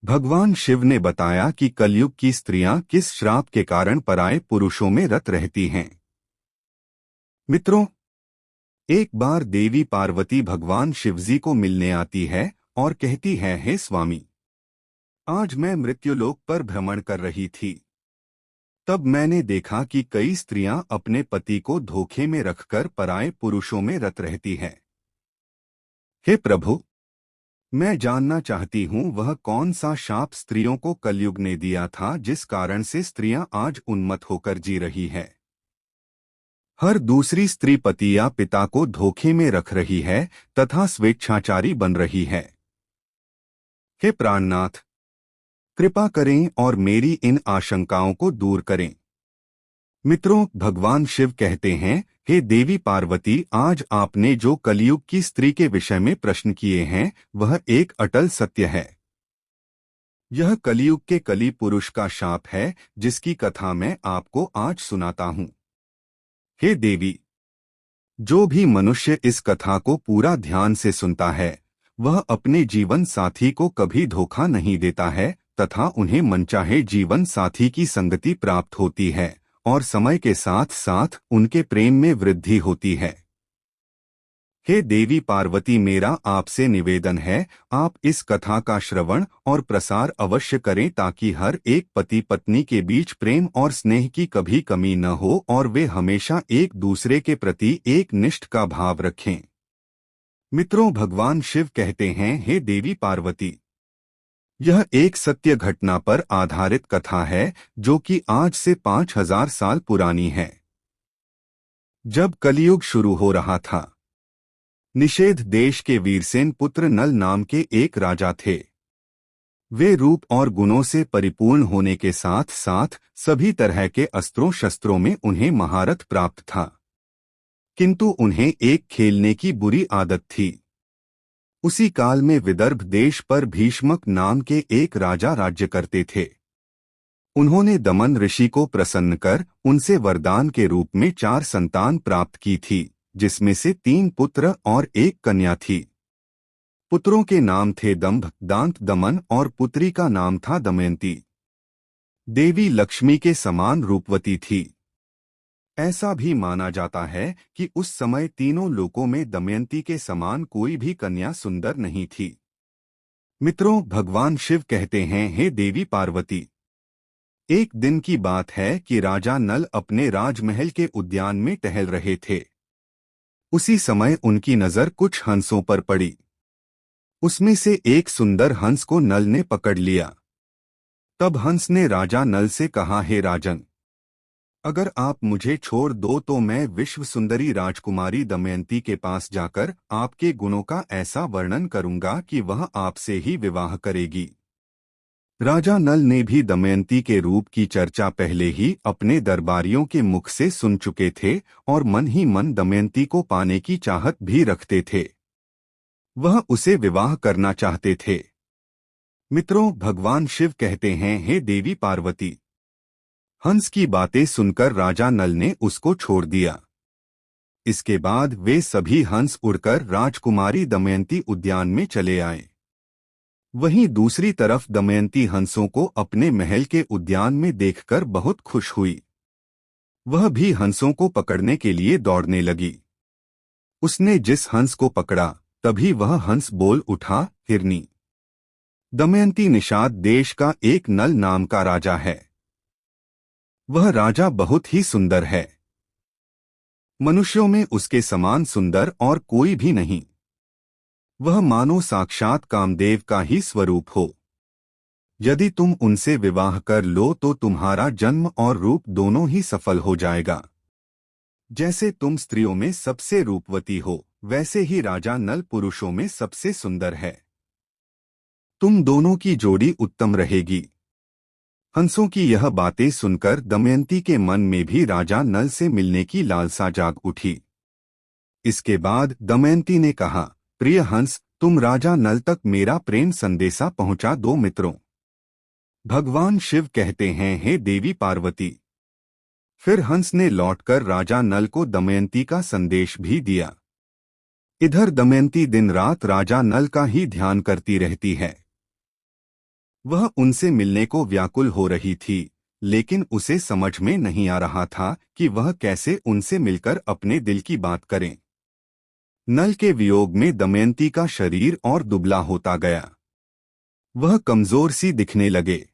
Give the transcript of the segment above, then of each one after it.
भगवान शिव ने बताया कि कलयुग की स्त्रियां किस श्राप के कारण पराये पुरुषों में रत रहती हैं। मित्रों, एक बार देवी पार्वती भगवान शिवजी को मिलने आती है और कहती है, हे स्वामी, आज मैं मृत्युलोक पर भ्रमण कर रही थी। तब मैंने देखा कि कई स्त्रियां अपने पति को धोखे में रखकर पराये पुरुषों में रत रहती हैं। हे प्रभु, मैं जानना चाहती हूँ वह कौन सा शाप स्त्रियों को कलयुग ने दिया था जिस कारण से स्त्रियां आज उन्मत्त होकर जी रही है। हर दूसरी स्त्री पति या पिता को धोखे में रख रही है तथा स्वेच्छाचारी बन रही है। हे प्राणनाथ, कृपा करें और मेरी इन आशंकाओं को दूर करें। मित्रों, भगवान शिव कहते हैं, हे देवी पार्वती, आज आपने जो कलयुग की स्त्री के विषय में प्रश्न किए हैं वह एक अटल सत्य है। यह कलयुग के कली पुरुष का शाप है जिसकी कथा मैं आपको आज सुनाता हूँ। हे देवी, जो भी मनुष्य इस कथा को पूरा ध्यान से सुनता है वह अपने जीवन साथी को कभी धोखा नहीं देता है तथा उन्हें मनचाहे जीवन साथी की संगति प्राप्त होती है और समय के साथ साथ उनके प्रेम में वृद्धि होती है। हे देवी पार्वती, मेरा आपसे निवेदन है, आप इस कथा का श्रवण और प्रसार अवश्य करें ताकि हर एक पति पत्नी के बीच प्रेम और स्नेह की कभी कमी न हो और वे हमेशा एक दूसरे के प्रति एक निष्ठ का भाव रखें। मित्रों, भगवान शिव कहते हैं, हे देवी पार्वती, यह एक सत्य घटना पर आधारित कथा है जो कि आज से 5000 साल पुरानी है। जब कलयुग शुरू हो रहा था, निषेध देश के वीरसेन पुत्र नल नाम के एक राजा थे। वे रूप और गुणों से परिपूर्ण होने के साथ साथ सभी तरह के अस्त्रों शस्त्रों में उन्हें महारत प्राप्त था, किंतु उन्हें एक खेलने की बुरी आदत थी। उसी काल में विदर्भ देश पर भीष्मक नाम के एक राजा राज्य करते थे। उन्होंने दमन ऋषि को प्रसन्न कर उनसे वरदान के रूप में 4 संतान प्राप्त की थी, जिसमें से 3 पुत्र और 1 कन्या थी। पुत्रों के नाम थे दंभ, दांत, दमन और पुत्री का नाम था दमयंती। देवी लक्ष्मी के समान रूपवती थी। ऐसा भी माना जाता है कि उस समय तीनों लोकों में दमयंती के समान कोई भी कन्या सुंदर नहीं थी। मित्रों, भगवान शिव कहते हैं, हे देवी पार्वती, एक दिन की बात है कि राजा नल अपने राजमहल के उद्यान में टहल रहे थे। उसी समय उनकी नजर कुछ हंसों पर पड़ी। उसमें से एक सुंदर हंस को नल ने पकड़ लिया। तब हंस ने राजा नल से कहा, हे राजन, अगर आप मुझे छोड़ दो तो मैं विश्व सुंदरी राजकुमारी दमयंती के पास जाकर आपके गुणों का ऐसा वर्णन करूंगा कि वह आपसे ही विवाह करेगी। राजा नल ने भी दमयंती के रूप की चर्चा पहले ही अपने दरबारियों के मुख से सुन चुके थे और मन ही मन दमयंती को पाने की चाहत भी रखते थे। वह उसे विवाह करना चाहते थे। मित्रों, भगवान शिव कहते हैं, हे देवी पार्वती, हंस की बातें सुनकर राजा नल ने उसको छोड़ दिया। इसके बाद वे सभी हंस उड़कर राजकुमारी दमयंती उद्यान में चले आए। वहीं दूसरी तरफ दमयंती हंसों को अपने महल के उद्यान में देखकर बहुत खुश हुई। वह भी हंसों को पकड़ने के लिए दौड़ने लगी। उसने जिस हंस को पकड़ा तभी वह हंस बोल उठा, हिरनी। दमयंती निषाद देश का एक नल नाम का राजा है। वह राजा बहुत ही सुंदर है। मनुष्यों में उसके समान सुंदर और कोई भी नहीं। वह मानो साक्षात कामदेव का ही स्वरूप हो। यदि तुम उनसे विवाह कर लो तो तुम्हारा जन्म और रूप दोनों ही सफल हो जाएगा। जैसे तुम स्त्रियों में सबसे रूपवती हो, वैसे ही राजा नल पुरुषों में सबसे सुंदर है। तुम दोनों की जोड़ी उत्तम रहेगी। हंसों की यह बातें सुनकर दमयंती के मन में भी राजा नल से मिलने की लालसा जाग उठी। इसके बाद दमयंती ने कहा, प्रिय हंस, तुम राजा नल तक मेरा प्रेम संदेशा पहुंचा दो। मित्रों, भगवान शिव कहते हैं, हे देवी पार्वती, फिर हंस ने लौटकर राजा नल को दमयंती का संदेश भी दिया। इधर दमयंती दिन रात राजा नल का ही ध्यान करती रहती है। वह उनसे मिलने को व्याकुल हो रही थी, लेकिन उसे समझ में नहीं आ रहा था कि वह कैसे उनसे मिलकर अपने दिल की बात करें। नल के वियोग में दमयंती का शरीर और दुबला होता गया। वह कमजोर सी दिखने लगे।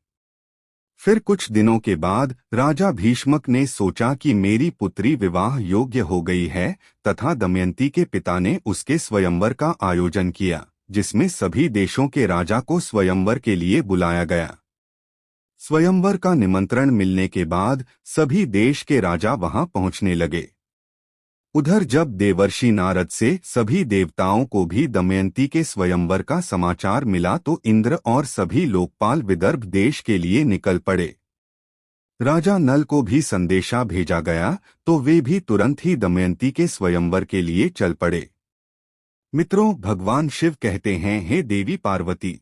फिर कुछ दिनों के बाद राजा भीष्मक ने सोचा कि मेरी पुत्री विवाह योग्य हो गई है, तथा दमयंती के पिता ने उसके स्वयंवर का आयोजन किया, जिसमें सभी देशों के राजा को स्वयंवर के लिए बुलाया गया। स्वयंवर का निमंत्रण मिलने के बाद सभी देश के राजा वहां पहुंचने लगे। उधर जब देवर्षि नारद से सभी देवताओं को भी दमयंती के स्वयंवर का समाचार मिला तो इंद्र और सभी लोकपाल विदर्भ देश के लिए निकल पड़े। राजा नल को भी संदेशा भेजा गया तो वे भी तुरंत ही दमयंती के स्वयंवर के लिए चल पड़े। मित्रों, भगवान शिव कहते हैं, हे देवी पार्वती,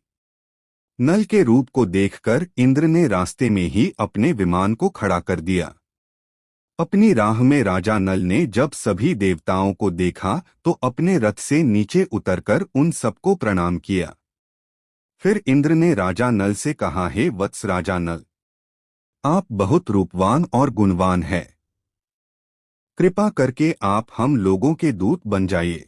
नल के रूप को देखकर इंद्र ने रास्ते में ही अपने विमान को खड़ा कर दिया। अपनी राह में राजा नल ने जब सभी देवताओं को देखा तो अपने रथ से नीचे उतरकर उन सबको प्रणाम किया। फिर इंद्र ने राजा नल से कहा, हे वत्स राजा नल, आप बहुत रूपवान और गुणवान हैं। कृपा करके आप हम लोगों के दूत बन जाइए।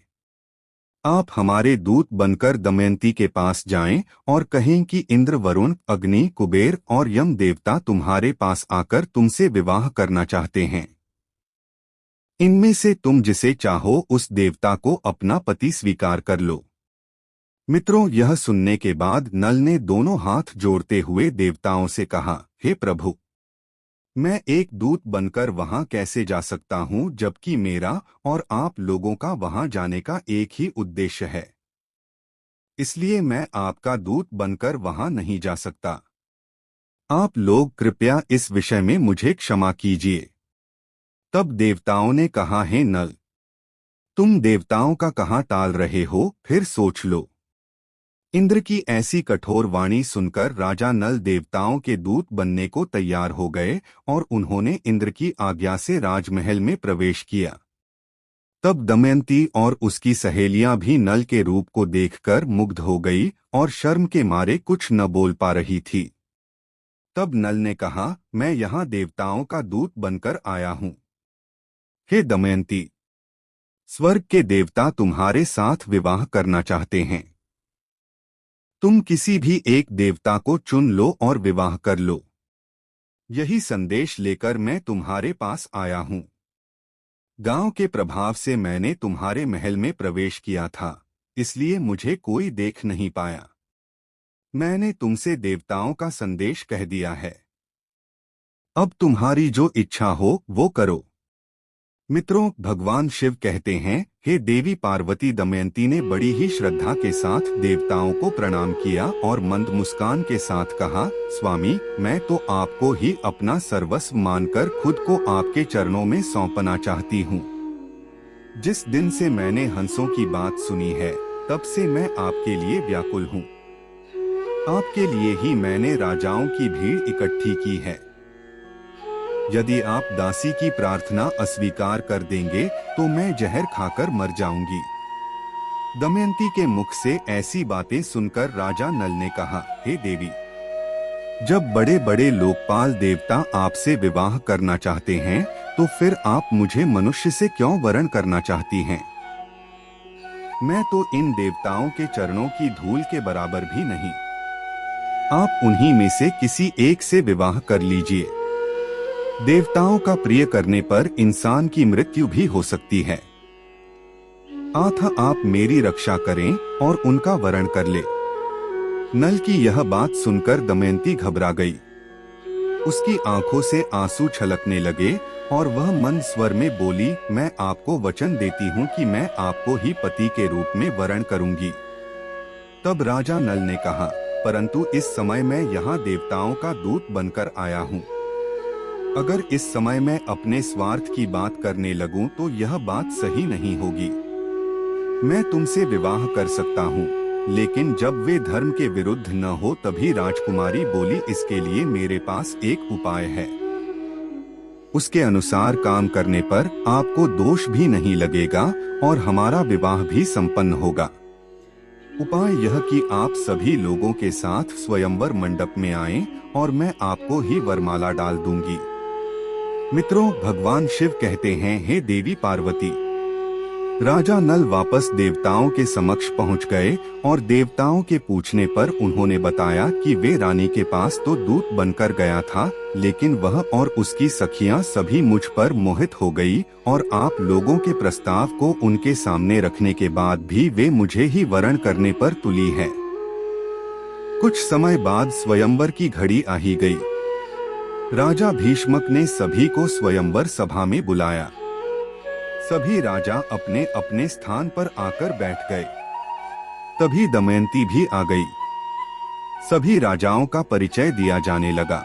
आप हमारे दूत बनकर दमयंती के पास जाएं और कहें कि इंद्र, वरुण, अग्नि, कुबेर और यम देवता तुम्हारे पास आकर तुमसे विवाह करना चाहते हैं। इनमें से तुम जिसे चाहो उस देवता को अपना पति स्वीकार कर लो। मित्रों, यह सुनने के बाद नल ने दोनों हाथ जोड़ते हुए देवताओं से कहा, हे प्रभु, मैं एक दूत बनकर वहां कैसे जा सकता हूं, जबकि मेरा और आप लोगों का वहां जाने का एक ही उद्देश्य है। इसलिए मैं आपका दूत बनकर वहां नहीं जा सकता। आप लोग कृपया इस विषय में मुझे क्षमा कीजिए। तब देवताओं ने कहा, हे नल, तुम देवताओं का कहाँ टाल रहे हो, फिर सोच लो। इंद्र की ऐसी कठोर वाणी सुनकर राजा नल देवताओं के दूत बनने को तैयार हो गए और उन्होंने इंद्र की आज्ञा से राजमहल में प्रवेश किया। तब दमयंती और उसकी सहेलियां भी नल के रूप को देखकर मुग्ध हो गई और शर्म के मारे कुछ न बोल पा रही थी। तब नल ने कहा, मैं यहाँ देवताओं का दूत बनकर आया हूँ। हे दमयंती, स्वर्ग के देवता तुम्हारे साथ विवाह करना चाहते हैं। तुम किसी भी एक देवता को चुन लो और विवाह कर लो। यही संदेश लेकर मैं तुम्हारे पास आया हूं। गांव के प्रभाव से मैंने तुम्हारे महल में प्रवेश किया था, इसलिए मुझे कोई देख नहीं पाया। मैंने तुमसे देवताओं का संदेश कह दिया है। अब तुम्हारी जो इच्छा हो वो करो। मित्रों, भगवान शिव कहते हैं, हे देवी पार्वती, दमयंती ने बड़ी ही श्रद्धा के साथ देवताओं को प्रणाम किया और मंद मुस्कान के साथ कहा, स्वामी, मैं तो आपको ही अपना सर्वस्व मानकर खुद को आपके चरणों में सौंपना चाहती हूँ। जिस दिन से मैंने हंसों की बात सुनी है, तब से मैं आपके लिए व्याकुल हूँ। आपके लिए ही मैंने राजाओं की भीड़ इकट्ठी की है। यदि आप दासी की प्रार्थना अस्वीकार कर देंगे तो मैं जहर खाकर मर जाऊंगी। दमयंती के मुख से ऐसी बातें सुनकर राजा नल ने कहा, हे देवी, जब बड़े बड़े लोकपाल देवता आपसे विवाह करना चाहते हैं तो फिर आप मुझे मनुष्य से क्यों वरण करना चाहती हैं? मैं तो इन देवताओं के चरणों की धूल के बराबर भी नहीं। आप उन्हीं में से किसी एक से विवाह कर लीजिए। देवताओं का प्रिय करने पर इंसान की मृत्यु भी हो सकती है। अतः आप मेरी रक्षा करें और उनका वरण कर ले। नल की यह बात सुनकर दमयंती घबरा गई। उसकी आंखों से आंसू छलकने लगे और वह मंद स्वर में बोली, मैं आपको वचन देती हूँ कि मैं आपको ही पति के रूप में वरण करूंगी। तब राजा नल ने कहा, परंतु इस समय मैं यहाँ देवताओं का दूत बनकर आया हूँ। अगर इस समय मैं अपने स्वार्थ की बात करने लगूं तो यह बात सही नहीं होगी। मैं तुमसे विवाह कर सकता हूँ, लेकिन जब वे धर्म के विरुद्ध न हो तभी। राजकुमारी बोली, इसके लिए मेरे पास एक उपाय है। उसके अनुसार काम करने पर आपको दोष भी नहीं लगेगा और हमारा विवाह भी संपन्न होगा। उपाय यह कि आप सभी लोगों के साथ स्वयंवर मंडप में आएं और मैं आपको ही वरमाला डाल दूंगी। मित्रों, भगवान शिव कहते हैं, हे देवी पार्वती। राजा नल वापस देवताओं के समक्ष पहुंच गए और देवताओं के पूछने पर उन्होंने बताया कि वे रानी के पास तो दूत बनकर गया था, लेकिन वह और उसकी सखियां सभी मुझ पर मोहित हो गई और आप लोगों के प्रस्ताव को उनके सामने रखने के बाद भी वे मुझे ही वरण करने पर तुली है। कुछ समय बाद स्वयंवर की घड़ी आ ही गई। राजा भीष्मक ने सभी को स्वयंवर सभा में बुलाया। सभी राजा अपने अपने स्थान पर आकर बैठ गए। तभी दमयंती भी आ गई। सभी राजाओं का परिचय दिया जाने लगा।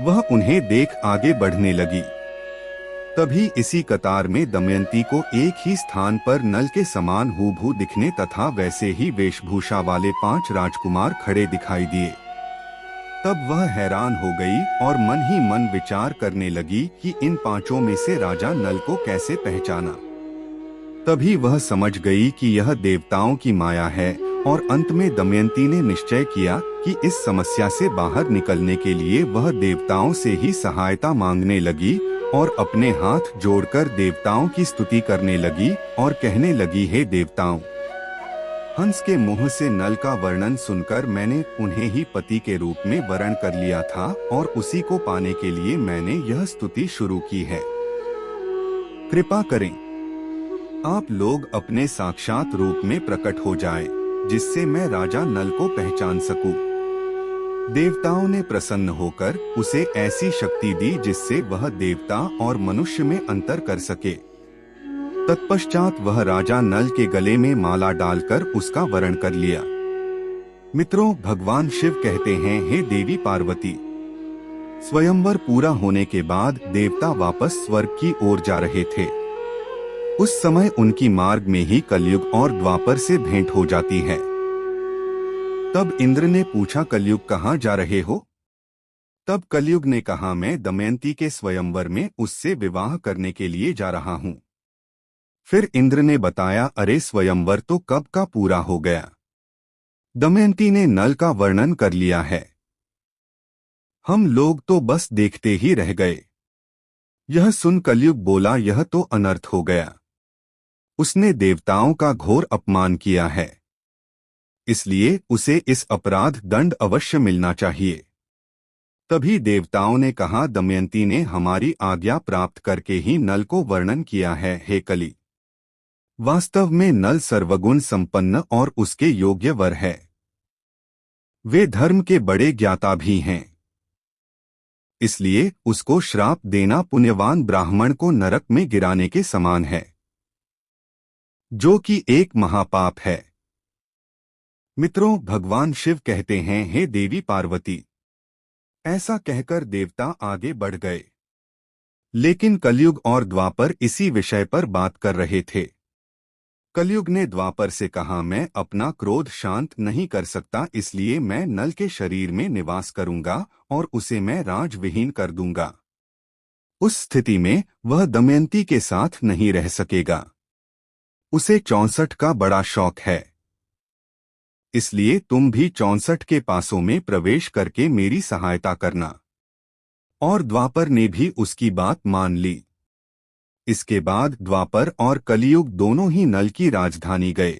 वह उन्हें देख आगे बढ़ने लगी। तभी इसी कतार में दमयंती को एक ही स्थान पर नल के समान हूबहू दिखने तथा वैसे ही वेशभूषा वाले 5 राजकुमार खड़े दिखाई दिए। तब वह हैरान हो गई और मन ही मन विचार करने लगी कि इन 5 में से राजा नल को कैसे पहचाना। तभी वह समझ गई कि यह देवताओं की माया है और अंत में दमयंती ने निश्चय किया कि इस समस्या से बाहर निकलने के लिए वह देवताओं से ही सहायता मांगने लगी और अपने हाथ जोड़कर देवताओं की स्तुति करने लगी और कहने लगी, हे देवताओं, हंस के मुंह से नल का वर्णन सुनकर मैंने उन्हें ही पति के रूप में वरण कर लिया था और उसी को पाने के लिए मैंने यह स्तुति शुरू की है। कृपा करें, आप लोग अपने साक्षात रूप में प्रकट हो जाएं, जिससे मैं राजा नल को पहचान सकूं। देवताओं ने प्रसन्न होकर उसे ऐसी शक्ति दी जिससे वह देवता और मनुष्य में अंतर कर सके। तत्पश्चात वह राजा नल के गले में माला डालकर उसका वरण कर लिया। मित्रों, भगवान शिव कहते हैं, हे देवी पार्वती, स्वयंवर पूरा होने के बाद देवता वापस स्वर्ग की ओर जा रहे थे। उस समय उनकी मार्ग में ही कलयुग और द्वापर से भेंट हो जाती है। तब इंद्र ने पूछा, कलयुग कहाँ जा रहे हो? तब कलयुग ने कहा, मैं दमयंती के स्वयंवर में उससे विवाह करने के लिए जा रहा हूँ। फिर इंद्र ने बताया, अरे स्वयंवर तो कब का पूरा हो गया। दमयंती ने नल का वर्णन कर लिया है। हम लोग तो बस देखते ही रह गए। यह सुन कलयुग बोला, यह तो अनर्थ हो गया। उसने देवताओं का घोर अपमान किया है, इसलिए उसे इस अपराध दंड अवश्य मिलना चाहिए। तभी देवताओं ने कहा, दमयंती ने हमारी आज्ञा प्राप्त करके ही नल को वर्णन किया है। हे कली, वास्तव में नल सर्वगुण संपन्न और उसके योग्य वर है। वे धर्म के बड़े ज्ञाता भी हैं, इसलिए उसको श्राप देना पुण्यवान ब्राह्मण को नरक में गिराने के समान है, जो कि एक महापाप है। मित्रों, भगवान शिव कहते हैं, हे देवी पार्वती। ऐसा कहकर देवता आगे बढ़ गए, लेकिन कलयुग और द्वापर इसी विषय पर बात कर रहे थे। कलयुग ने द्वापर से कहा, मैं अपना क्रोध शांत नहीं कर सकता, इसलिए मैं नल के शरीर में निवास करूंगा और उसे मैं राजविहीन कर दूंगा। उस स्थिति में वह दमयंती के साथ नहीं रह सकेगा। उसे 64 का बड़ा शौक है, इसलिए तुम भी 64 के पासों में प्रवेश करके मेरी सहायता करना। और द्वापर ने भी उसकी बात मान ली। इसके बाद द्वापर और कलियुग दोनों ही नल की राजधानी गए,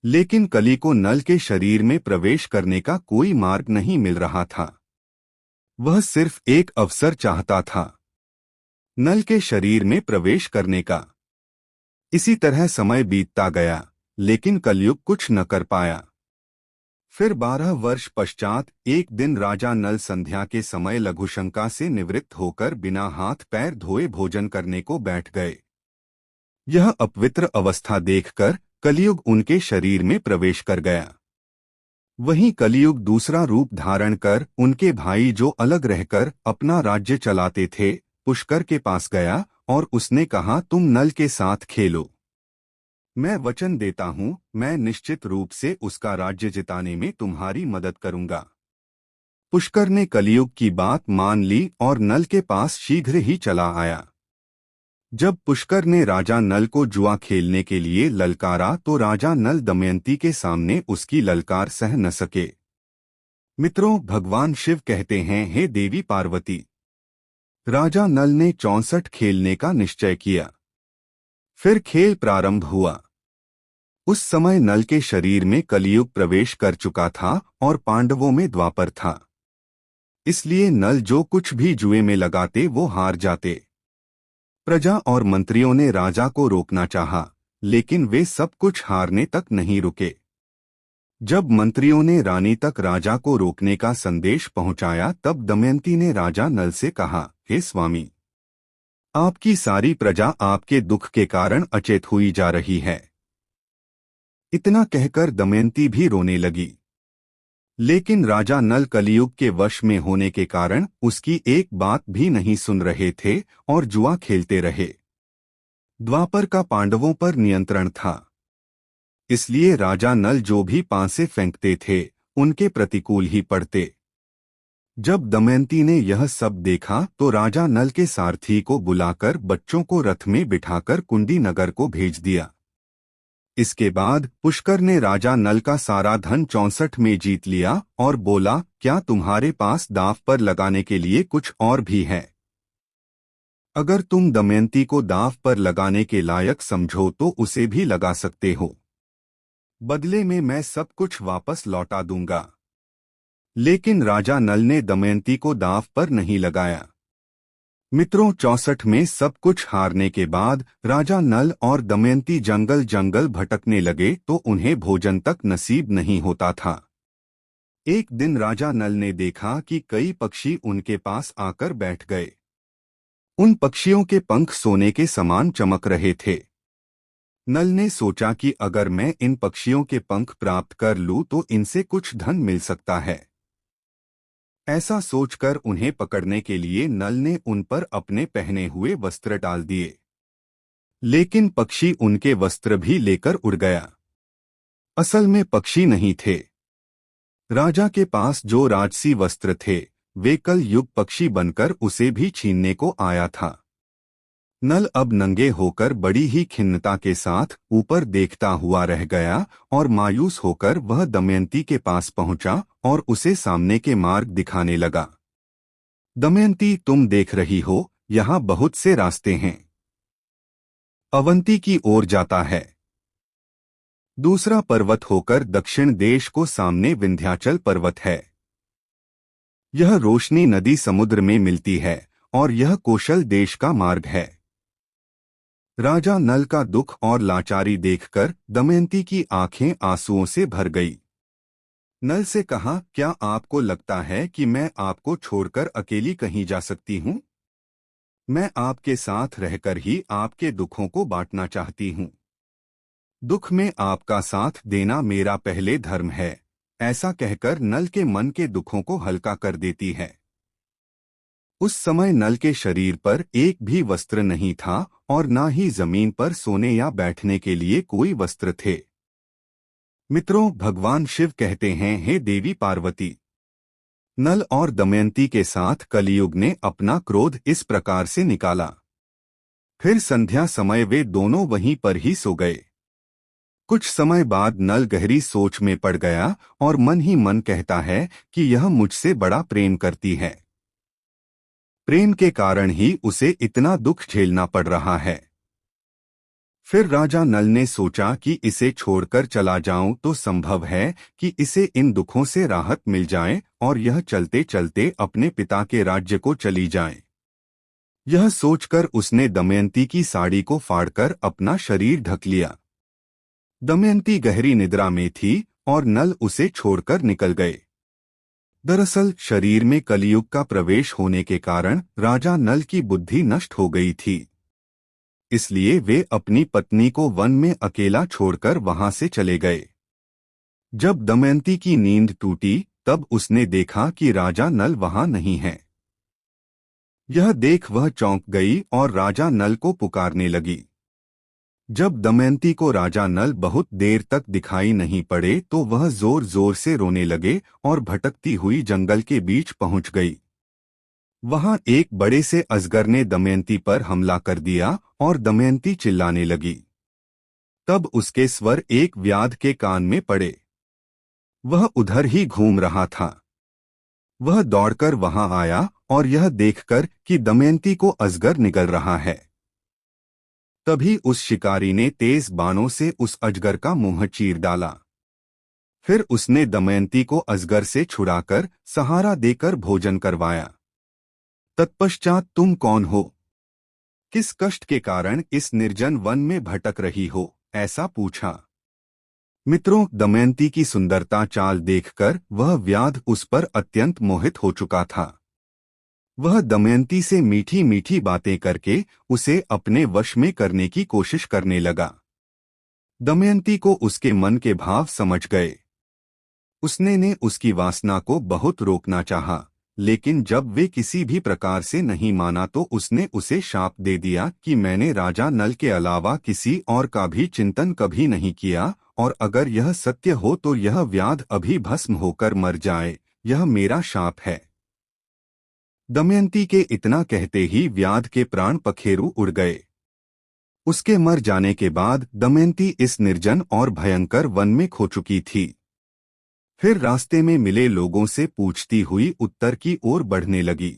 लेकिन कली को नल के शरीर में प्रवेश करने का कोई मार्ग नहीं मिल रहा था। वह सिर्फ एक अवसर चाहता था, नल के शरीर में प्रवेश करने का। इसी तरह समय बीतता गया, लेकिन कलयुग कुछ न कर पाया। फिर 12 वर्ष पश्चात एक दिन राजा नल संध्या के समय लघुशंका से निवृत्त होकर बिना हाथ पैर धोए भोजन करने को बैठ गए। यह अपवित्र अवस्था देखकर कलियुग उनके शरीर में प्रवेश कर गया। वहीं कलियुग दूसरा रूप धारण कर उनके भाई जो अलग रहकर अपना राज्य चलाते थे, पुष्कर के पास गया और उसने कहा, तुम नल के साथ खेलो। मैं वचन देता हूँ, मैं निश्चित रूप से उसका राज्य जिताने में तुम्हारी मदद करूंगा। पुष्कर ने कलियुग की बात मान ली और नल के पास शीघ्र ही चला आया। जब पुष्कर ने राजा नल को जुआ खेलने के लिए ललकारा तो राजा नल दमयंती के सामने उसकी ललकार सह न सके। मित्रों, भगवान शिव कहते हैं, हे देवी पार्वती। राजा नल ने 64 खेलने का निश्चय किया। फिर खेल प्रारंभ हुआ। उस समय नल के शरीर में कलियुग प्रवेश कर चुका था और पांडवों में द्वापर था। इसलिए नल जो कुछ भी जुए में लगाते वो हार जाते। प्रजा और मंत्रियों ने राजा को रोकना चाहा, लेकिन वे सब कुछ हारने तक नहीं रुके। जब मंत्रियों ने रानी तक राजा को रोकने का संदेश पहुंचाया तब दमयंती ने राजा नल से कहा, हे स्वामी, आपकी सारी प्रजा आपके दुख के कारण अचेत हुई जा रही है। इतना कहकर दमयंती भी रोने लगी। लेकिन राजा नल कलियुग के वश में होने के कारण उसकी एक बात भी नहीं सुन रहे थे और जुआ खेलते रहे। द्वापर का पांडवों पर नियंत्रण था, इसलिए राजा नल जो भी पांसे फेंकते थे उनके प्रतिकूल ही पड़ते। जब दमयंती ने यह सब देखा तो राजा नल के सारथी को बुलाकर बच्चों को रथ में बिठाकर कुंडी नगर को भेज दिया। इसके बाद पुष्कर ने राजा नल का सारा धन 64 में जीत लिया और बोला, क्या तुम्हारे पास दांव पर लगाने के लिए कुछ और भी है? अगर तुम दमयंती को दांव पर लगाने के लायक समझो तो उसे भी लगा सकते हो। बदले में मैं सब कुछ वापस लौटा दूंगा। लेकिन राजा नल ने दमयंती को दांव पर नहीं लगाया। मित्रों, 64 में सब कुछ हारने के बाद राजा नल और दमयंती जंगल जंगल भटकने लगे तो उन्हें भोजन तक नसीब नहीं होता था। एक दिन राजा नल ने देखा कि कई पक्षी उनके पास आकर बैठ गए। उन पक्षियों के पंख सोने के समान चमक रहे थे। नल ने सोचा कि अगर मैं इन पक्षियों के पंख प्राप्त कर लूं तो इनसे कुछ धन मिल सकता है। ऐसा सोचकर उन्हें पकड़ने के लिए नल ने उन पर अपने पहने हुए वस्त्र डाल दिए। लेकिन पक्षी उनके वस्त्र भी लेकर उड़ गया। असल में पक्षी नहीं थे। राजा के पास जो राजसी वस्त्र थे वे कल युग पक्षी बनकर उसे भी छीनने को आया था। नल अब नंगे होकर बड़ी ही खिन्नता के साथ ऊपर देखता हुआ रह गया और मायूस होकर वह दमयंती के पास पहुंचा और उसे सामने के मार्ग दिखाने लगा। दमयंती, तुम देख रही हो, यहाँ बहुत से रास्ते हैं। अवंती की ओर जाता है। दूसरा पर्वत होकर दक्षिण देश को सामने विंध्याचल पर्वत है। यह रोशनी नदी समुद्र में मिलती है और यह कौशल देश का मार्ग है। राजा नल का दुख और लाचारी देखकर दमयंती की आंखें आंसुओं से भर गई। नल से कहा, क्या आपको लगता है कि मैं आपको छोड़कर अकेली कहीं जा सकती हूँ? मैं आपके साथ रहकर ही आपके दुखों को बांटना चाहती हूँ। दुख में आपका साथ देना मेरा पहले धर्म है। ऐसा कहकर नल के मन के दुखों को हल्का कर देती है। उस समय नल के शरीर पर एक भी वस्त्र नहीं था और ना ही जमीन पर सोने या बैठने के लिए कोई वस्त्र थे। मित्रों, भगवान शिव कहते हैं, हे देवी पार्वती। नल और दमयंती के साथ कलियुग ने अपना क्रोध इस प्रकार से निकाला। फिर संध्या समय वे दोनों वहीं पर ही सो गए। कुछ समय बाद नल गहरी सोच में पड़ गया और मन ही मन कहता है कि यह मुझसे बड़ा प्रेम करती है। प्रेम के कारण ही उसे इतना दुख झेलना पड़ रहा है। फिर राजा नल ने सोचा कि इसे छोड़कर चला जाऊं तो संभव है कि इसे इन दुखों से राहत मिल जाए और यह चलते चलते अपने पिता के राज्य को चली जाए। यह सोचकर उसने दमयंती की साड़ी को फाड़कर अपना शरीर ढक लिया। दमयंती गहरी निद्रा में थी और नल उसे छोड़कर निकल गए। दरअसल शरीर में कलियुग का प्रवेश होने के कारण राजा नल की बुद्धि नष्ट हो गई थी। इसलिए वे अपनी पत्नी को वन में अकेला छोड़कर वहां से चले गए। जब दमयंती की नींद टूटी तब उसने देखा कि राजा नल वहां नहीं है। यह देख वह चौंक गई और राजा नल को पुकारने लगी। जब दमयंती को राजा नल बहुत देर तक दिखाई नहीं पड़े तो वह जोर जोर से रोने लगे और भटकती हुई जंगल के बीच पहुंच गई। वहां एक बड़े से अजगर ने दमयंती पर हमला कर दिया और दमयंती चिल्लाने लगी। तब उसके स्वर एक व्याध के कान में पड़े। वह उधर ही घूम रहा था। वह दौड़कर वहां आया और यह देखकर कि दमयंती को अजगर निगल रहा है, तभी उस शिकारी ने तेज बाणों से उस अजगर का मुंह चीर डाला। फिर उसने दमयंती को अजगर से छुड़ाकर सहारा देकर भोजन करवाया। तत्पश्चात तुम कौन हो, किस कष्ट के कारण इस निर्जन वन में भटक रही हो, ऐसा पूछा। मित्रों, दमयंती की सुंदरता चाल देखकर वह व्याध उस पर अत्यंत मोहित हो चुका था। वह दमयंती से मीठी मीठी बातें करके उसे अपने वश में करने की कोशिश करने लगा। दमयंती को उसके मन के भाव समझ गए। उसने ने उसकी वासना को बहुत रोकना चाहा, लेकिन जब वे किसी भी प्रकार से नहीं माना तो उसने उसे शाप दे दिया कि मैंने राजा नल के अलावा किसी और का भी चिंतन कभी नहीं किया, और अगर यह सत्य हो तो यह व्याध अभी भस्म होकर मर जाए, यह मेरा शाप है। दमयंती के इतना कहते ही व्याध के प्राण पखेरु उड़ गए। उसके मर जाने के बाद दमयंती इस निर्जन और भयंकर वन में खो चुकी थी। फिर रास्ते में मिले लोगों से पूछती हुई उत्तर की ओर बढ़ने लगी।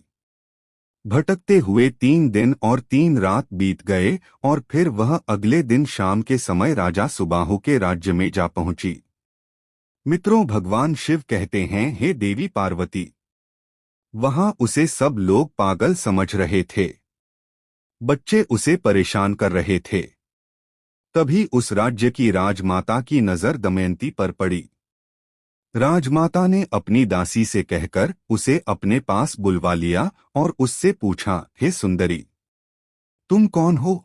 भटकते हुए 3 दिन और 3 रात बीत गए और फिर वह अगले दिन शाम के समय राजा सुबाहु के राज्य में जा पहुंची। मित्रों, भगवान शिव कहते हैं, हे देवी पार्वती, वहां उसे सब लोग पागल समझ रहे थे। बच्चे उसे परेशान कर रहे थे। तभी उस राज्य की राजमाता की नजर दमयंती पर पड़ी। राजमाता ने अपनी दासी से कहकर उसे अपने पास बुलवा लिया और उससे पूछा, हे सुंदरी, तुम कौन हो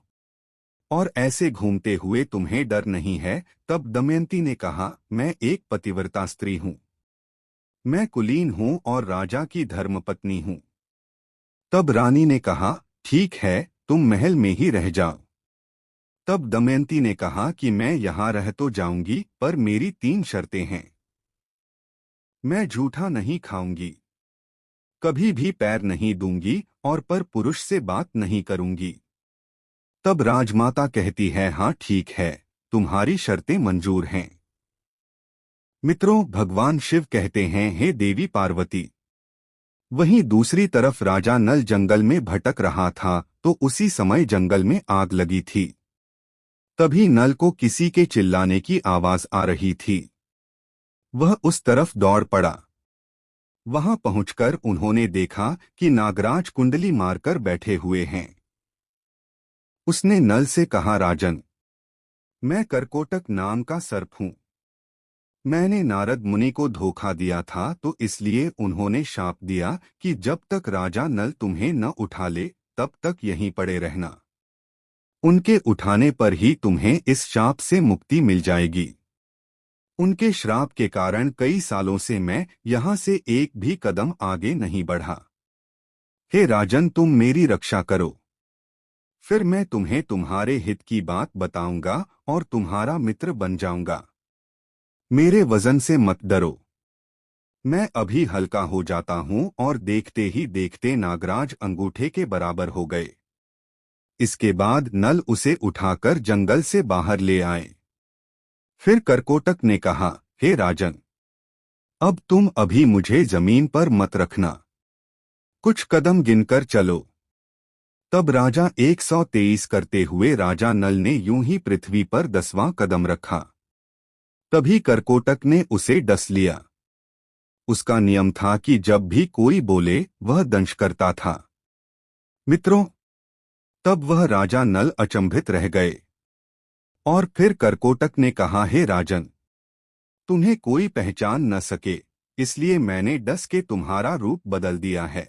और ऐसे घूमते हुए तुम्हें डर नहीं है? तब दमयंती ने कहा, मैं एक पतिव्रता स्त्री हूँ। मैं कुलीन हूँ और राजा की धर्मपत्नी हूँ। तब रानी ने कहा, ठीक है, तुम महल में ही रह जाओ। तब दमयंती ने कहा कि मैं यहाँ रह तो जाऊंगी, पर मेरी 3 शर्तें हैं। मैं झूठा नहीं खाऊंगी, कभी भी पैर नहीं दूंगी और पर पुरुष से बात नहीं करूंगी। तब राजमाता कहती है, हाँ ठीक है, तुम्हारी शर्तें मंजूर हैं। मित्रों, भगवान शिव कहते हैं, हे देवी पार्वती, वहीं दूसरी तरफ राजा नल जंगल में भटक रहा था तो उसी समय जंगल में आग लगी थी। तभी नल को किसी के चिल्लाने की आवाज आ रही थी। वह उस तरफ दौड़ पड़ा। वहां पहुंचकर उन्होंने देखा कि नागराज कुंडली मारकर बैठे हुए हैं। उसने नल से कहा, राजन, मैं करकोटक नाम का सर्प हूं। मैंने नारद मुनि को धोखा दिया था तो इसलिए उन्होंने शाप दिया कि जब तक राजा नल तुम्हें न उठा ले तब तक यहीं पड़े रहना। उनके उठाने पर ही तुम्हें इस शाप से मुक्ति मिल जाएगी। उनके श्राप के कारण कई सालों से मैं यहाँ से एक भी कदम आगे नहीं बढ़ा। हे राजन, तुम मेरी रक्षा करो, फिर मैं तुम्हें तुम्हारे हित की बात बताऊंगा और तुम्हारा मित्र बन जाऊंगा। मेरे वजन से मत डरो, मैं अभी हल्का हो जाता हूं। और देखते ही देखते नागराज अंगूठे के बराबर हो गए। इसके बाद नल उसे उठाकर जंगल से बाहर ले आए। फिर करकोटक ने कहा, हे राजन, अब तुम अभी मुझे जमीन पर मत रखना, कुछ कदम गिनकर चलो। तब राजा 123 करते हुए राजा नल ने यूं ही पृथ्वी पर 10वां कदम रखा। तभी करकोटक ने उसे डस लिया। उसका नियम था कि जब भी कोई बोले वह दंश करता था। मित्रों, तब वह राजा नल अचंभित रह गए। और फिर करकोटक ने कहा, हे राजन, तुम्हें कोई पहचान न सके इसलिए मैंने डस के तुम्हारा रूप बदल दिया है।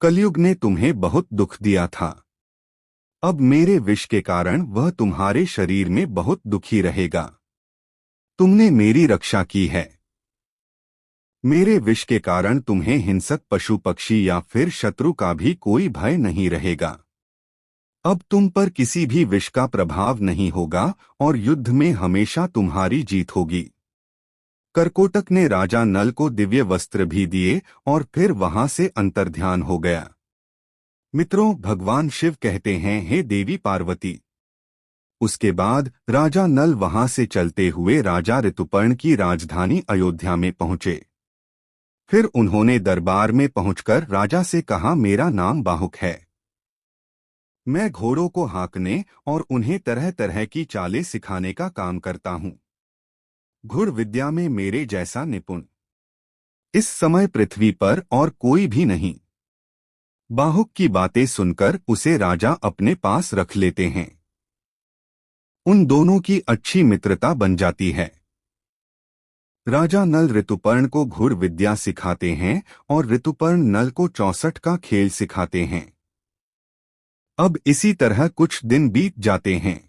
कलयुग ने तुम्हें बहुत दुख दिया था, अब मेरे विष के कारण वह तुम्हारे शरीर में बहुत दुखी रहेगा। तुमने मेरी रक्षा की है, मेरे विष के कारण तुम्हें हिंसक पशु पक्षी या फिर शत्रु का भी कोई भय नहीं रहेगा। अब तुम पर किसी भी विष का प्रभाव नहीं होगा और युद्ध में हमेशा तुम्हारी जीत होगी। करकोटक ने राजा नल को दिव्य वस्त्र भी दिए और फिर वहां से अंतर्ध्यान हो गया। मित्रों, भगवान शिव कहते हैं, हे देवी पार्वती। उसके बाद राजा नल वहां से चलते हुए राजा ऋतुपर्ण की राजधानी अयोध्या में पहुंचे। फिर उन्होंने दरबार में पहुंचकर राजा से कहा, मेरा नाम बाहुक है। मैं घोड़ों को हाँकने और उन्हें तरह तरह की चालें सिखाने का काम करता हूं। घुड़ विद्या में मेरे जैसा निपुण इस समय पृथ्वी पर और कोई भी नहीं। बाहुक की बातें सुनकर उसे राजा अपने पास रख लेते हैं। उन दोनों की अच्छी मित्रता बन जाती है। राजा नल ऋतुपर्ण को घुड़ विद्या सिखाते हैं और ऋतुपर्ण नल को 64 का खेल सिखाते हैं। अब इसी तरह कुछ दिन बीत जाते हैं।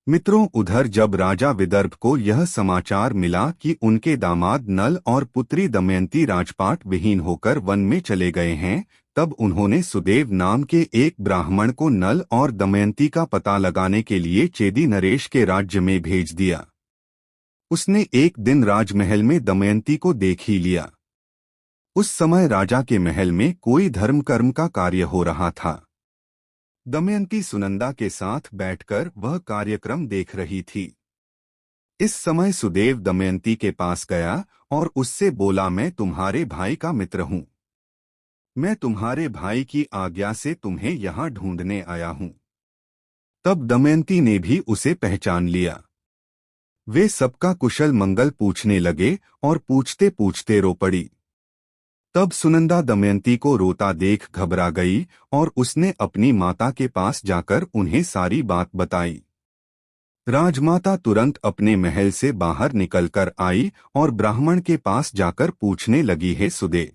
मित्रों, उधर जब राजा विदर्भ को यह समाचार मिला कि उनके दामाद नल और पुत्री दमयंती राजपाट विहीन होकर वन में चले गए हैं, तब उन्होंने सुदेव नाम के एक ब्राह्मण को नल और दमयंती का पता लगाने के लिए चेदी नरेश के राज्य में भेज दिया। उसने एक दिन राजमहल में दमयंती को देख ही लिया। उस समय राजा के महल में कोई धर्म कर्म का कार्य हो रहा था। दमयंती सुनंदा के साथ बैठकर वह कार्यक्रम देख रही थी। इस समय सुदेव दमयंती के पास गया और उससे बोला, मैं तुम्हारे भाई का मित्र हूं। मैं तुम्हारे भाई की आज्ञा से तुम्हें यहां ढूंढने आया हूं। तब दमयंती ने भी उसे पहचान लिया। वे सबका कुशल मंगल पूछने लगे और पूछते पूछते रो पड़ी। तब सुनंदा दमयंती को रोता देख घबरा गई और उसने अपनी माता के पास जाकर उन्हें सारी बात बताई। राजमाता तुरंत अपने महल से बाहर निकलकर आई और ब्राह्मण के पास जाकर पूछने लगी, हे सुदे,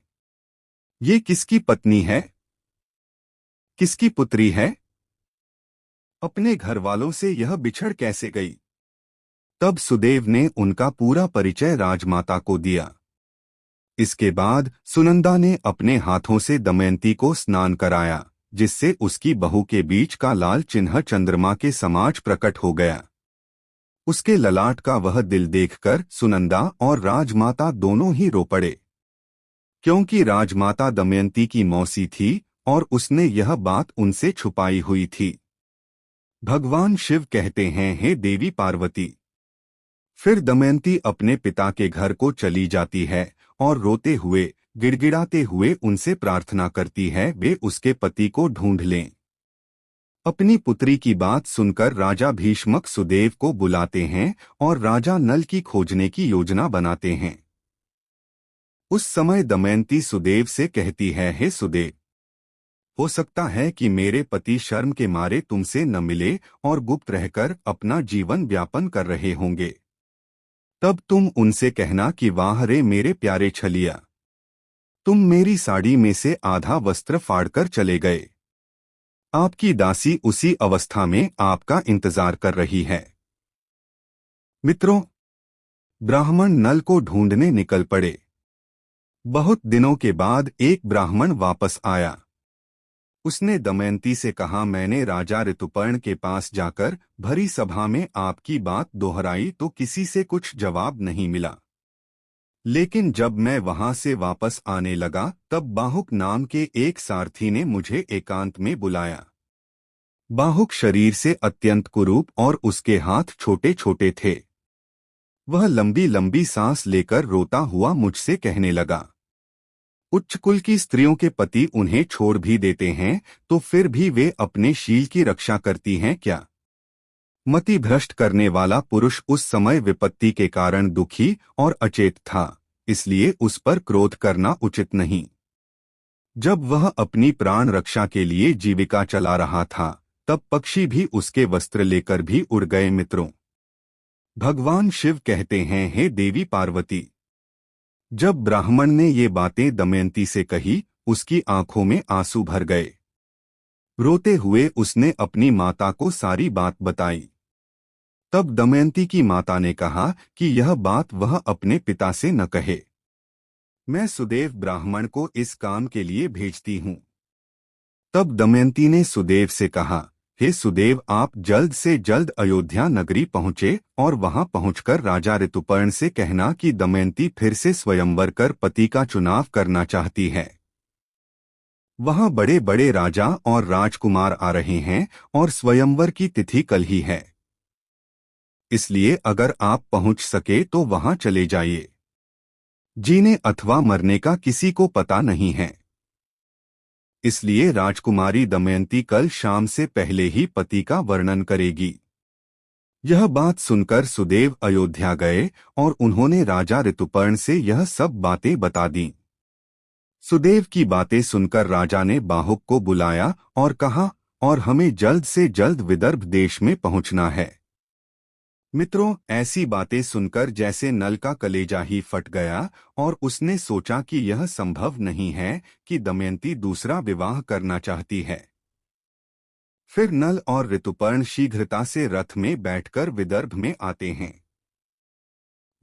ये किसकी पत्नी है? किसकी पुत्री है? अपने घरवालों से यह बिछड़ कैसे गई? तब सुदेव ने उनका पूरा परिचय राजमाता को दिया। इसके बाद सुनंदा ने अपने हाथों से दमयंती को स्नान कराया, जिससे उसकी बहू के बीच का लाल चिन्ह चंद्रमा के समाज प्रकट हो गया। उसके ललाट का वह दिल देखकर सुनंदा और राजमाता दोनों ही रो पड़े, क्योंकि राजमाता दमयंती की मौसी थी और उसने यह बात उनसे छुपाई हुई थी। भगवान शिव कहते हैं, हे देवी पार्वती। फिर दमयंती अपने पिता के घर को चली जाती है और रोते हुए गिड़गिड़ाते हुए उनसे प्रार्थना करती है वे उसके पति को ढूंढ लें। अपनी पुत्री की बात सुनकर राजा भीष्मक सुदेव को बुलाते हैं और राजा नल की खोजने की योजना बनाते हैं। उस समय दमयंती सुदेव से कहती है, हे सुदेव, हो सकता है कि मेरे पति शर्म के मारे तुमसे न मिले और गुप्त रहकर अपना जीवन व्यापन कर रहे होंगे। तब तुम उनसे कहना कि वाह रे मेरे प्यारे छलिया, तुम मेरी साड़ी में से आधा वस्त्र फाड़कर चले गए। आपकी दासी उसी अवस्था में आपका इंतजार कर रही है। मित्रों, ब्राह्मण नल को ढूंढने निकल पड़े। बहुत दिनों के बाद एक ब्राह्मण वापस आया। उसने दमयंती से कहा, मैंने राजा ऋतुपर्ण के पास जाकर भरी सभा में आपकी बात दोहराई तो किसी से कुछ जवाब नहीं मिला। लेकिन जब मैं वहां से वापस आने लगा तब बाहुक नाम के एक सारथी ने मुझे एकांत में बुलाया। बाहुक शरीर से अत्यंत कुरूप और उसके हाथ छोटे छोटे थे। वह लंबी लंबी सांस लेकर रोता हुआ मुझसे कहने लगा, उच्च कुल की स्त्रियों के पति उन्हें छोड़ भी देते हैं तो फिर भी वे अपने शील की रक्षा करती हैं क्या? मति भ्रष्ट करने वाला पुरुष उस समय विपत्ति के कारण दुखी और अचेत था, इसलिए उस पर क्रोध करना उचित नहीं। जब वह अपनी प्राण रक्षा के लिए जीविका चला रहा था तब पक्षी भी उसके वस्त्र लेकर भी उड़ गए। मित्रों, भगवान शिव कहते हैं, हे देवी पार्वती। जब ब्राह्मण ने ये बातें दमयंती से कही, उसकी आंखों में आंसू भर गए। रोते हुए उसने अपनी माता को सारी बात बताई। तब दमयंती की माता ने कहा कि यह बात वह अपने पिता से न कहे। मैं सुदेव ब्राह्मण को इस काम के लिए भेजती हूँ। तब दमयंती ने सुदेव से कहा, हे सुदेव, आप जल्द से जल्द अयोध्या नगरी पहुँचे और वहां पहुंचकर राजा ऋतुपर्ण से कहना कि दमयंती फिर से स्वयंवर कर पति का चुनाव करना चाहती है। वहां बड़े बड़े राजा और राजकुमार आ रहे हैं और स्वयंवर की तिथि कल ही है। इसलिए अगर आप पहुंच सके तो वहां चले जाइए। जीने अथवा मरने का किसी को पता नहीं है, इसलिए राजकुमारी दमयंती कल शाम से पहले ही पति का वर्णन करेगी। यह बात सुनकर सुदेव अयोध्या गए और उन्होंने राजा ऋतुपर्ण से यह सब बातें बता दीं। सुदेव की बातें सुनकर राजा ने बाहुक को बुलाया और कहा, और हमें जल्द से जल्द विदर्भ देश में पहुंचना है। मित्रों, ऐसी बातें सुनकर जैसे नल का कलेजा ही फट गया और उसने सोचा कि यह संभव नहीं है कि दमयंती दूसरा विवाह करना चाहती है। फिर नल और ऋतुपर्ण शीघ्रता से रथ में बैठकर विदर्भ में आते हैं।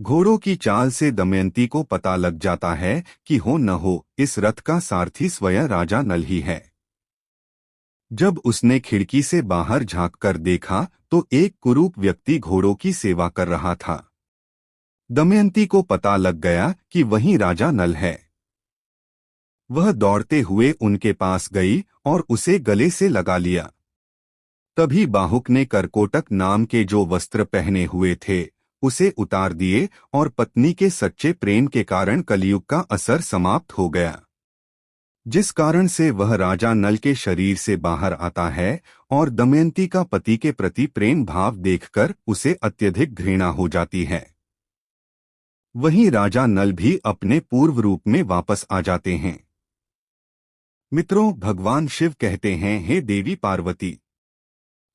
घोड़ों की चाल से दमयंती को पता लग जाता है कि हो न हो इस रथ का सारथी स्वयं राजा नल ही है। जब उसने खिड़की से बाहर झांककर देखा तो एक कुरूप व्यक्ति घोड़ों की सेवा कर रहा था। दमयंती को पता लग गया कि वही राजा नल है। वह दौड़ते हुए उनके पास गई और उसे गले से लगा लिया। तभी बाहुक ने करकोटक नाम के जो वस्त्र पहने हुए थे उसे उतार दिए और पत्नी के सच्चे प्रेम के कारण कलयुग का असर समाप्त हो गया, जिस कारण से वह राजा नल के शरीर से बाहर आता है और दमयंती का पति के प्रति प्रेम भाव देखकर उसे अत्यधिक घृणा हो जाती है। वहीं राजा नल भी अपने पूर्व रूप में वापस आ जाते हैं। मित्रों, भगवान शिव कहते हैं, हे देवी पार्वती,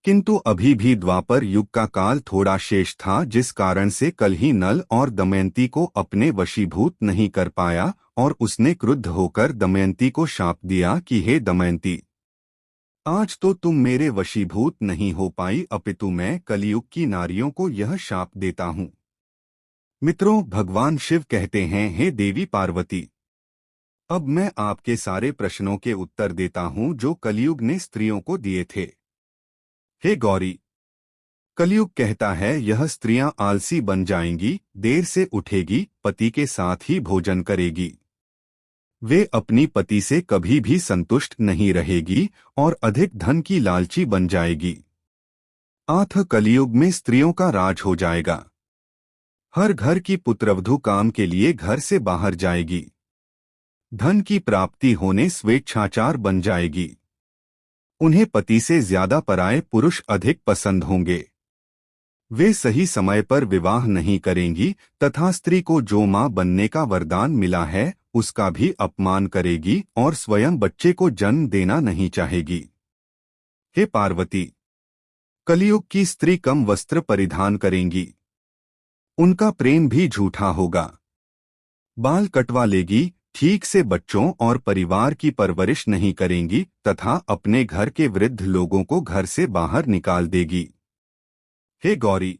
किंतु अभी भी द्वापर युग का काल थोड़ा शेष था, जिस कारण से कल ही नल और दमयंती को अपने वशीभूत नहीं कर पाया और उसने क्रुद्ध होकर दमयंती को शाप दिया कि हे दमयंती, आज तो तुम मेरे वशीभूत नहीं हो पाई, अपितु मैं कलियुग की नारियों को यह शाप देता हूँ। मित्रों, भगवान शिव कहते हैं, हे देवी पार्वती, अब मैं आपके सारे प्रश्नों के उत्तर देता हूँ जो कलियुग ने स्त्रियों को दिए थे। हे गौरी, कलयुग कहता है यह स्त्रियां आलसी बन जाएंगी, देर से उठेगी, पति के साथ ही भोजन करेगी। वे अपनी पति से कभी भी संतुष्ट नहीं रहेगी और अधिक धन की लालची बन जाएगी। आठ कलयुग में स्त्रियों का राज हो जाएगा। हर घर की पुत्रवधू काम के लिए घर से बाहर जाएगी। धन की प्राप्ति होने स्वेच्छाचार बन जाएगी। उन्हें पति से ज्यादा पराये पुरुष अधिक पसंद होंगे। वे सही समय पर विवाह नहीं करेंगी तथा स्त्री को जो मां बनने का वरदान मिला है उसका भी अपमान करेगी और स्वयं बच्चे को जन्म देना नहीं चाहेगी। हे पार्वती, कलियुग की स्त्री कम वस्त्र परिधान करेंगी। उनका प्रेम भी झूठा होगा। बाल कटवा लेगी, ठीक से बच्चों और परिवार की परवरिश नहीं करेंगी तथा अपने घर के वृद्ध लोगों को घर से बाहर निकाल देगी। हे गौरी,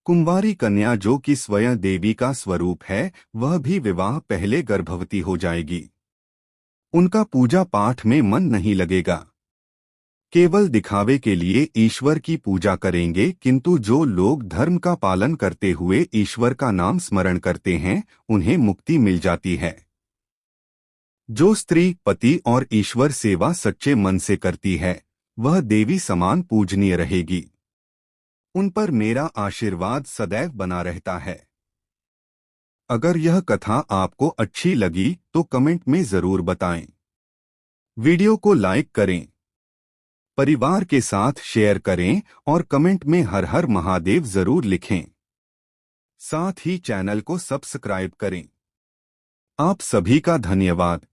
कुंवारी कन्या जो कि स्वयं देवी का स्वरूप है वह भी विवाह पहले गर्भवती हो जाएगी। उनका पूजा पाठ में मन नहीं लगेगा। केवल दिखावे के लिए ईश्वर की पूजा करेंगे, किंतु जो लोग धर्म का पालन करते हुए ईश्वर का नाम स्मरण करते हैं उन्हें मुक्ति मिल जाती है। जो स्त्री पति और ईश्वर सेवा सच्चे मन से करती है वह देवी समान पूजनीय रहेगी। उन पर मेरा आशीर्वाद सदैव बना रहता है। अगर यह कथा आपको अच्छी लगी तो कमेंट में जरूर बताएं। वीडियो को लाइक करें, परिवार के साथ शेयर करें और कमेंट में हर हर महादेव जरूर लिखें। साथ ही चैनल को सब्सक्राइब करें। आप सभी का धन्यवाद।